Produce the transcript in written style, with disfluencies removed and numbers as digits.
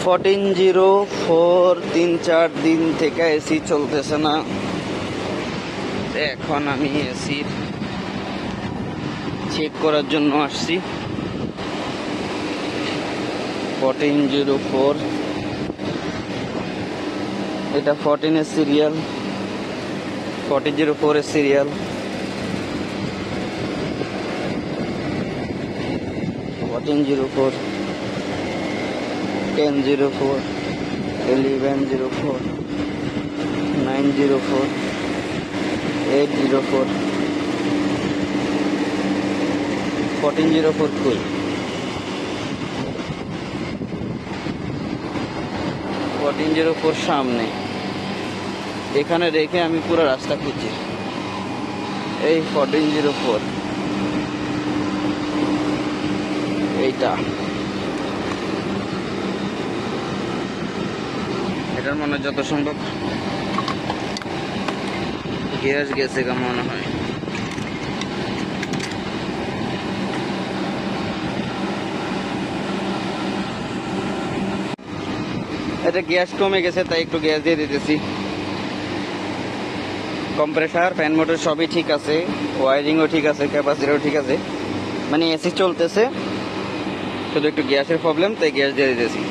1404 3-4 দিন থেকে এসি চলতেছে না। এখন আমি এসি চেক করার জন্য আসছি। 1404 এটা 14 এর সিরিয়াল, 1404 এর সিরিয়াল। 1404 1004 1104 904 804 1404 কই? 1404 সামনে, এখানে রেখে আমি পুরো রাস্তা খুঁজছি। এই 1404 এইটা, এটার মনে যত সম্ভব গ্যাস গেছে কা মনে হয়। এটা গ্যাস কমে গেছে তাই একটু গ্যাস দিয়ে দিতেছি। কম্প্রেসার, ফ্যান মোটর সবই ঠিক আছে, ওয়ারিংও ঠিক আছে, ক্যাপাসিটারও ঠিক আছে, মানে এসি চলতেছে, শুধু একটু গ্যাসের প্রবলেম তাই গ্যাস দিয়ে দিতেছি।